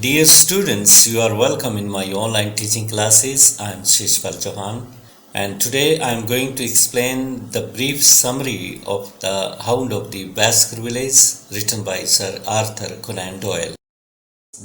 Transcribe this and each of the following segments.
Dear students, you are welcome in my online teaching classes. I am Shishpal Chauhan, and today I am going to explain the brief summary of The Hound of the Baskervilles written by Sir Arthur Conan Doyle.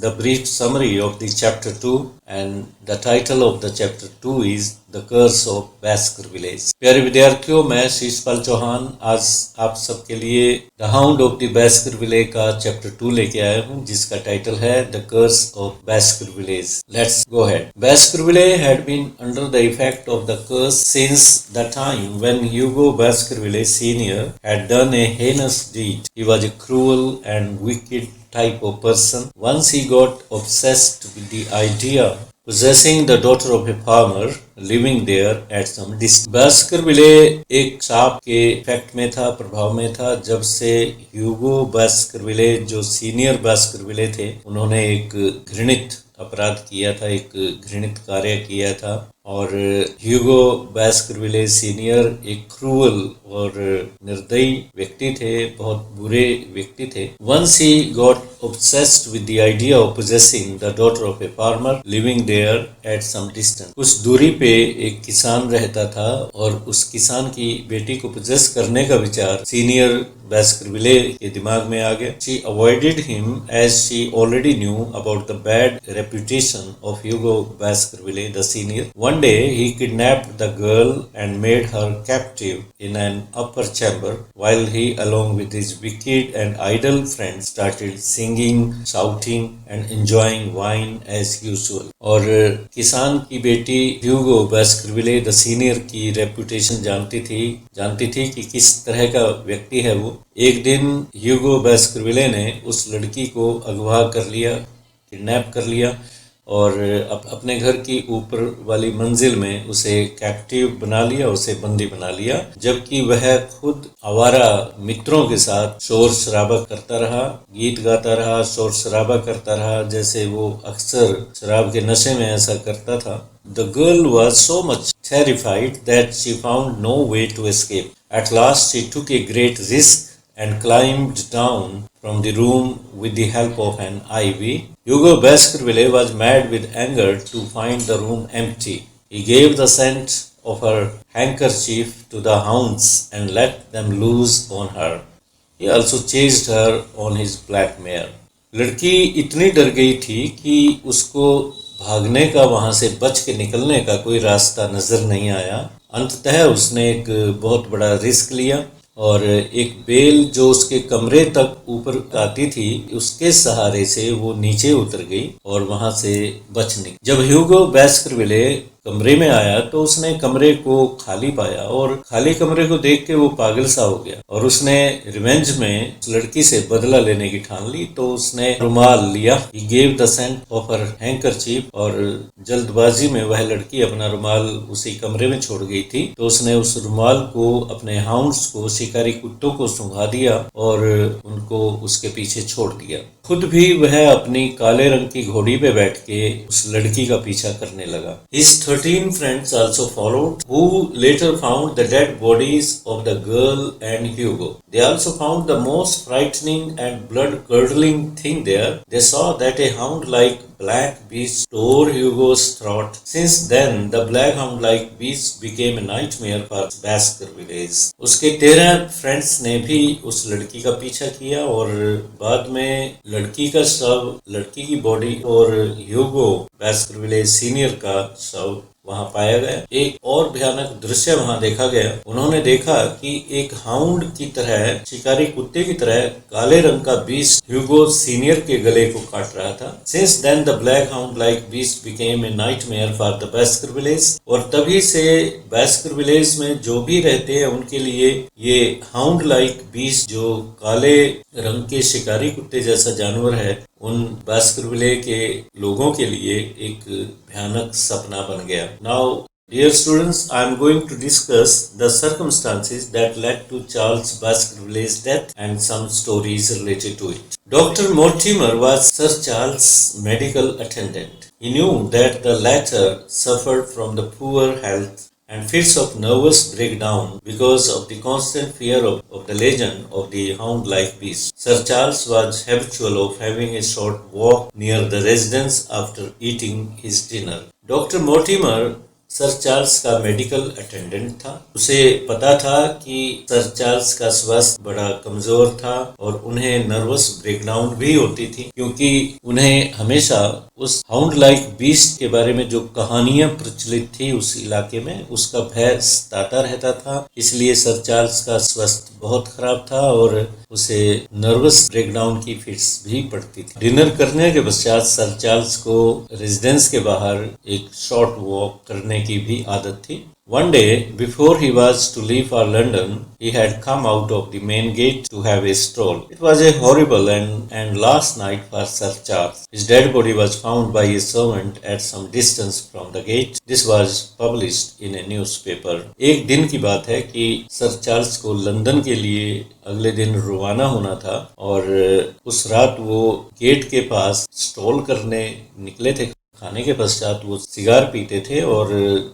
The brief summary of the chapter 2 and the title of the chapter 2 is The Curse of Baskervilles. प्यारे विद्यार्थियों, मैं शीशपाल चौहान आज आप सबके लिए the hound of the Baskerville का chapter 2 लेके आया हूँ, जिसका टाइटल है the curse of Baskervilles. Let's go ahead. Baskerville had been under the effect of the curse since the time when Hugo Baskerville Sr. had done a heinous deed. He was a cruel and wicked type of person. Once he got obsessed with the idea of possessing the daughter of a farmer living there at some distance. Baskerville एक सांप के effect में था, प्रभाव में था, जब से ह्यूगो बास्करविले जो सीनियर बास्करविले थे, उन्होंने एक घृणित अपराध किया था, एक घृणित कार्य किया था. और ह्यूगो बास्करविले सीनियर एक क्रूअल और निर्दयी व्यक्ति थे, बहुत बुरे व्यक्ति थे. Once he got obsessed with the idea of possessing the daughter of a farmer living there at some distance. कुछ दूरी पे एक किसान रहता था और उस किसान की बेटी को पोजेस करने का विचार सीनियर बास्करविले के दिमाग में आ गया. She avoided him as she already knew about the bad reputation of Hugo Baskerville the senior. One day he kidnapped the girl and made her captive in an upper chamber while he along with his wicked and idle friends started singing, shouting and enjoying wine as usual. और किसान की बेटी ह्यूगो Baskerville the senior की reputation जानती थी कि किस तरह का व्यक्ति है वो. एक दिन ह्यूगो बास्करविले ने उस लड़की को अगवा कर लिया, किडनैप कर लिया और अपने घर की ऊपर वाली मंजिल में उसे कैप्टिव बना लिया, उसे बंदी बना लिया, जबकि वह खुद आवारा मित्रों के साथ शोर शराबा करता रहा, गीत गाता रहा, शोर शराबा करता रहा, जैसे वो अक्सर शराब के नशे में ऐसा करता था. The girl was so much terrified that she found no way to escape. At last she took a great risk and climbed down from the room with the help of an ivy. Hugo Baskerville was mad with anger to find the room empty. He gave the scent of her handkerchief to the hounds and let them loose on her. He also chased her on his black mare. लड़की इतनी डर गई थी कि उसको भागने का, वहां से बच के निकलने का कोई रास्ता नजर नहीं आया. अंततः उसने एक बहुत बड़ा रिस्क लिया और एक बेल जो उसके कमरे तक ऊपर आती थी, उसके सहारे से वो नीचे उतर गई और वहां से बच निकली. जब ह्यूगो बास्करविले कमरे में आया तो उसने कमरे को खाली पाया और खाली कमरे को देख के वो पागल सा हो गया और उसने रिवेंज में उस लड़की से बदला लेने की ठान ली. तो उसने रुमाल लिया. He gave the scent of her handkerchief और जल्दबाजी में वह लड़की अपना रुमाल उसी कमरे में छोड़ गई थी, तो उसने उस रुमाल को अपने हाउंड्स को, शिकारी कुत्तों को सुंघा दिया और उनको उसके पीछे छोड़ दिया. खुद भी वह अपनी काले रंग की घोड़ी पे बैठ के उस लड़की का पीछा करने लगा. His 13 friends also followed, who later found the dead bodies of the girl and Hugo. They also found the most frightening and blood-curdling thing there. They saw that a hound-like black beast tore Hugo's throat. Since then, the black hound-like beast became a nightmare for Baskervilles. उसके 13 friends ने भी उस लड़की का पीछा किया और बाद में लड़की का शव, लड़की की बॉडी और ह्यूगो बास्करविले सीनियर का शव वहां पाया गया. एक और भयानक दृश्य वहां देखा गया. उन्होंने देखा कि एक हाउंड की तरह, शिकारी कुत्ते की तरह काले रंग का बीस्ट ह्यूगो सीनियर के गले को काट रहा था. Since then the black hound like beast became a nightmare for the Baskervilles. और तभी से बास्करविलेस में जो भी रहते हैं उनके लिए ये हाउंड लाइक बीस्ट, जो काले रंग के शिकारी कुत्ते जैसा जानवर है, उन बास्करविले के लोगों के लिए एक भयानक सपना बन गया. Now, dear students, I am going to discuss the circumstances that led to Charles Baskerville's death and some stories related to it. Dr. Mortimer was Sir Charles' medical attendant. He knew that the latter suffered from the poor health and fits of nervous breakdown because of the constant fear of the legend of the hound-like beast. Sir Charles was habitual of having a short walk near the residence after eating his dinner. Dr. Mortimer sir Charles का medical attendant था। उसे पता था कि sir Charles का स्वास्थ्य बड़ा कमजोर था और उन्हें नर्वस ब्रेकडाउन भी होती थी, क्योंकि उन्हें हमेशा उस हाउंड लाइक बीस्ट के बारे में जो कहानियां प्रचलित थी उस इलाके में, उसका भय सताता रहता था। इसलिए सर चार्ल्स का स्वास्थ्य बहुत खराब था और उसे नर्वस ब्रेकडाउन की फिट्स भी पड़ती थी। डिनर करने के पश्चात सर चार्ल्स को रेजिडेंस के बाहर एक शॉर्ट वॉक करने की भी आदत थी। One day, before he was to leave for London, he had come out of the main gate to have a stroll. It was a horrible and last night for Sir Charles. His dead body was found by his servant at some distance from the gate. This was published in a newspaper. एक दिन की बात है कि sir Charles को London के लिए अगले दिन रवाना होना था और उस रात वो गेट के पास स्ट्रोल करने निकले थे। खाने के पश्चात वो सिगार पीते थे और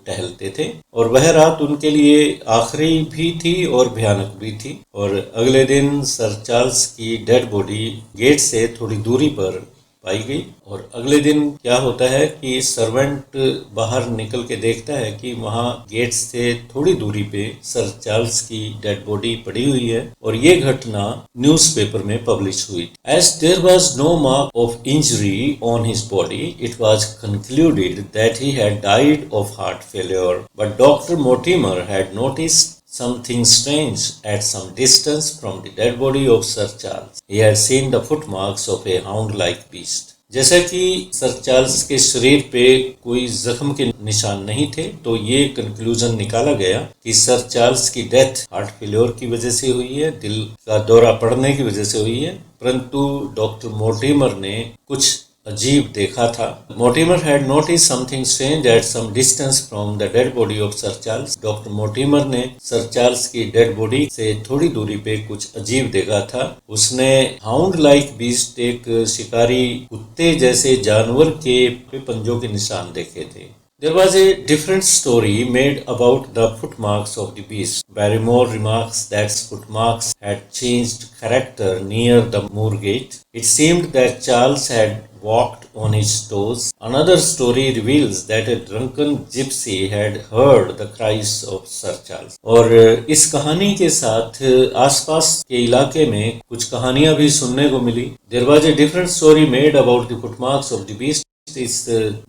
टहलते थे और वह रात उनके लिए आखिरी भी थी और भयानक भी थी। और अगले दिन सर चार्ल्स की डेड बॉडी गेट से थोड़ी दूरी पर पाई गई। और अगले दिन क्या होता है कि सर्वेंट बाहर निकल के देखता है कि वहाँ गेट से थोड़ी दूरी पे सर चार्ल्स की डेड बॉडी पड़ी हुई है और ये घटना न्यूज़पेपर में पब्लिश हुई। As there was no mark of injury on his body, it was concluded that he had died of heart failure. But Dr. Mortimer had noticed something strange at some distance from the dead body of Sir Charles. He had seen the footmarks of a hound-like beast. जैसा कि sir Charles के शरीर पे कोई जख्म के निशान नहीं थे, तो ये कंक्लूजन निकाला गया कि सर चार्ल्स की डेथ हार्ट फेलियर की वजह से हुई है, दिल का दौरा पड़ने की वजह से हुई है। परंतु डॉक्टर मोर्टिमर ने कुछ अजीब देखा था। Mortimer had notice something strange at some distance from the dead body of sir Charles. Doctor Mortimer ने सर चार्ल्स की डेड बॉडी से थोड़ी दूरी पे कुछ अजीब देखा था। उसने हाउंड लाइक बीस्ट, एक शिकारी कुत्ते जैसे जानवर के पंजों के निशान देखे थे। There was a different story made about the footmarks of the beast. Barrymore remarks that footmarks had changed character near the Moorgate. It seemed that Charles had walked on his toes. Another story reveals that a drunken gypsy had heard the cries of Sir Charles. और इस कहानी के साथ आसपास के इलाके में कुछ कहानियां भी सुनने को मिली। There was a different story made about the footmarks of the beast. इस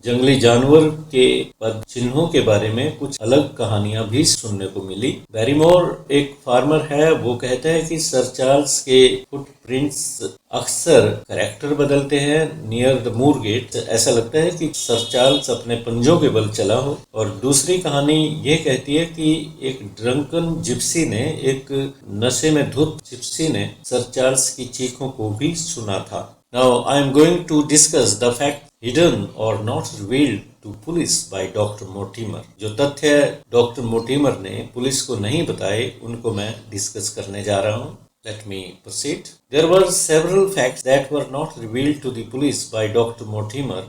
जंगली जानवर के पद चिन्हों के बारे में कुछ अलग कहानियां भी सुनने को मिली। बैरीमोर एक फार्मर है, वो कहता है कि सर चार्ल्स के फुटप्रिंट्स अक्सर कैरेक्टर बदलते हैं नियर द मूरगेट। ऐसा लगता है कि सर चार्ल्स अपने पंजों के बल चला हो। और दूसरी कहानी ये कहती है कि एक ड्रंकन जिप्सी ने, एक नशे में धुत जिप्सी ने सर चार्ल्स की चीखों को भी सुना था। Now I am going to discuss the fact hidden or not revealed to police by Dr. Mortimer. जो तथ्य डॉक्टर मोर्टिमर ने पुलिस को नहीं बताए, उनको मैं डिस्कस करने जा रहा हूँ। Let me proceed. There were several facts that were not revealed to the police by Dr. Mortimer.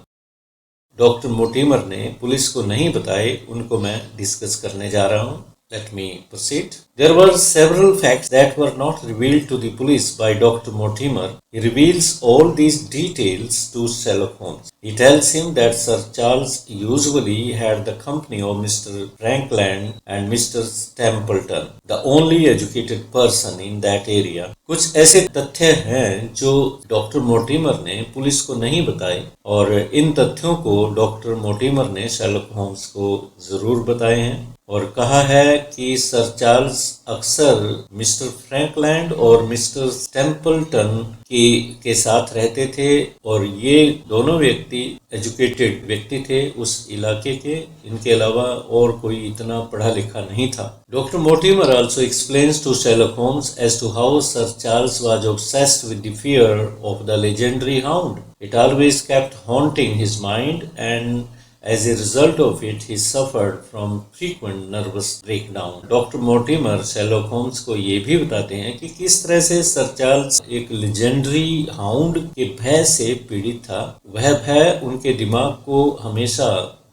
Doctor Mortimer ने पुलिस को नहीं बताए, उनको मैं डिस्कस करने जा रहा हूँ। Let me proceed. There were several facts that were not revealed to the police by Dr. Mortimer. He reveals all these details to Sherlock Holmes. He tells him that Sir Charles usually had the company of Mr. Frankland and Mr. Stapleton, the only educated person in that area. कुछ ऐसे तथ्य हैं जो doctor Mortimer ने police को नहीं बताए और इन तथ्यों को डॉक्टर मोर्टिमर ने शर्लक होम्स को जरूर बताए हैं और कहा है कि सर चार्ल्स अक्सर मिस्टर फ्रैंकलैंड और मिस्टर स्टैम्पल्टन के साथ रहते थे और ये दोनों व्यक्ति एजुकेटेड व्यक्ति थे उस इलाके के। इनके अलावा और कोई इतना पढ़ा लिखा नहीं था। Doctor Mortimer also explains to Sherlock Holmes as to how Sir Charles was obsessed with the fear of the legendary hound. It always kept haunting his mind and as a result of it, he suffered from frequent nervous breakdown. Doctor Mortimer Sherlock Holmes को ये भी बताते हैं कि किस तरह से sir Charles एक लेजेंडरी हाउंड के भय से पीड़ित था। वह भय उनके दिमाग को हमेशा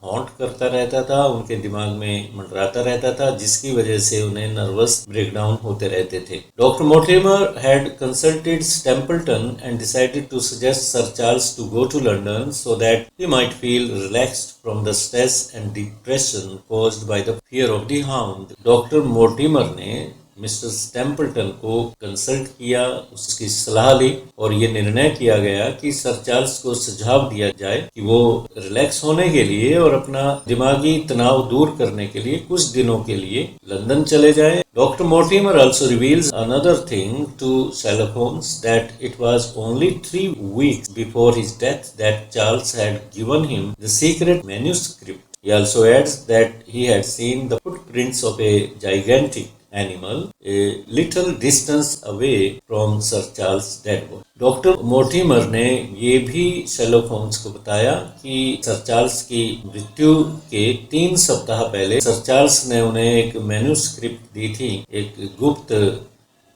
हॉन्ट करता रहता था, उनके दिमाग में मंडराता रहता था, जिसकी वजह से उन्हें नर्वस ब्रेकडाउन होते रहते थे। Doctor Mortimer had consulted Stapleton and decided to suggest sir Charles to go to London so that he might feel relaxed from the stress and depression caused by the fear of the hound. Doctor Mortimer ने mister Stapleton को consult किया, उसकी सलाह ली और ये निर्णय किया गया कि सर चार्ल्स को सुझाव दिया जाए कि वो रिलैक्स होने के लिए और अपना दिमागी तनाव दूर करने के लिए कुछ दिनों के लिए लंदन चले जाएं। Dr. Mortimer also reveals another thing to Sherlock Holmes, that it was only 3 weeks before his death that Charles had given him the secret manuscript. He also adds that he had seen the footprints of a gigantic animal a little distance away from Sir Charles' dead body. Doctor Mortimer ने ये भी Sherlock Holmes को बताया कि sir Charles की मृत्यु के 3 सप्ताह पहले सर चार्ल्स ने उन्हें एक मैन्युस्क्रिप्ट दी थी, एक गुप्त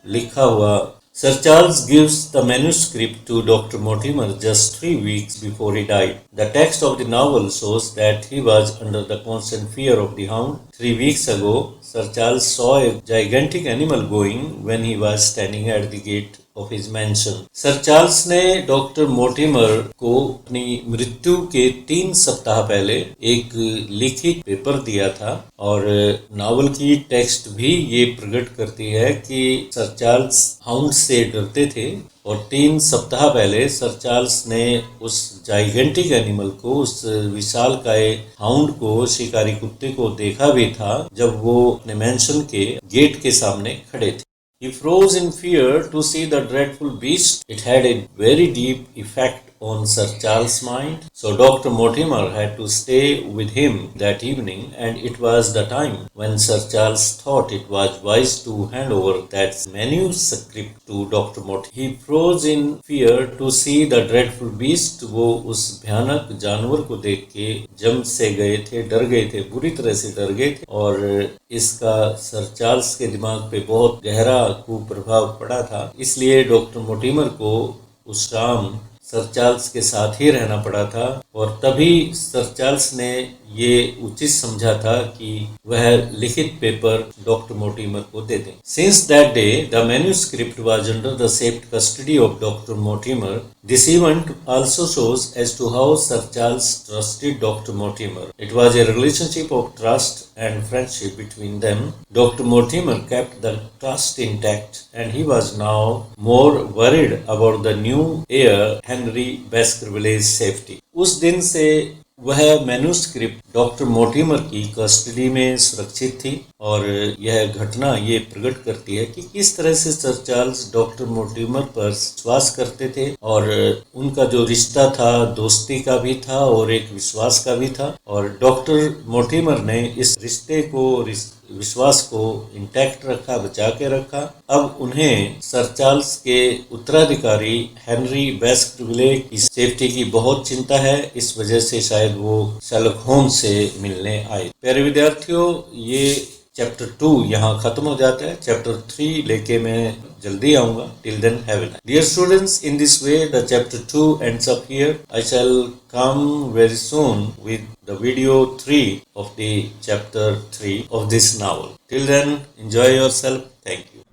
लिखा हुआ। Sir Charles gives the manuscript to Dr. Mortimer just 3 weeks before he died. The text of the novel shows that he was under the constant fear of the hound. 3 weeks ago, Sir Charles saw a gigantic animal going when he was standing at the gate of his mansion. Sir Charles ने doctor Mortimer को अपनी मृत्यु के 3 सप्ताह पहले एक लिखित paper दिया था और नॉवल की टेक्स्ट भी ये प्रकट करती है कि सर चार्ल्स हाउंड से डरते थे और 3 सप्ताह पहले सर चार्ल्स ने उस जाइगेंटिक एनिमल को, उस विशालकाय हाउंड को, शिकारी कुत्ते को देखा भी था जब वो अपने मैंशन के गेट के सामने खड़े थे। He froze in fear to see the dreadful beast. It had a very deep effect on Sir Charles' mind. So Dr. Mortimer had to stay with him that evening, and it was the time when Sir Charles thought it was wise to hand over that manuscript to Dr. Mortimer. He froze in fear to see the dreadful beast. वो उस भयानक जानवर को देख के जम से गए थे, डर गए थे, बुरी तरह से डर गए थे और इसका सर चार्ल्स के दिमाग पे बहुत गहरा कुप्रभाव पड़ा था। इसलिए डॉक्टर मोर्टिमर को उस शाम सर चार्ल्स के साथ ही रहना पड़ा था और तभी सर चार्ल्स ने ये उचित समझा था कि वह लिखित पेपर डॉक्टर मोर्टिमर को दे दें। Since that day, the manuscript was under the safe custody of Dr. Mortimer. This event also shows as to how Sir Charles trusted Dr. Mortimer. It was a relationship of trust and friendship between them. Dr. Mortimer kept the trust intact, and he was now more worried about the new heir, Henry Baskerville's safety. उस दिन से वह manuscript doctor Mortimer की custody में सुरक्षित थी और यह घटना ये प्रकट करती है कि किस तरह से सर चार्ल्स डॉक्टर मोर्टिमर पर विश्वास करते थे और उनका जो रिश्ता था दोस्ती का भी था और एक विश्वास का भी था और डॉक्टर मोर्टिमर ने इस रिश्ते को, विश्वास को इंटैक्ट रखा, बचा के रखा। अब उन्हें सर चार्ल्स के उत्तराधिकारी हेनरी बेस्करविले की सेफ्टी की बहुत चिंता है, इस वजह से शायद वो शर्लक होम्स से मिलने आए। प्यारे विद्यार्थियों, ये चैप्टर 2 यहाँ खत्म हो जाता है। चैप्टर 3 लेके मैं जल्दी आऊंगा। Till then, have a nice. Dear students, in this way the chapter 2 ends up here. I shall come very soon with the video 3 of the chapter 3 of this novel. Till then, enjoy yourself. Thank you.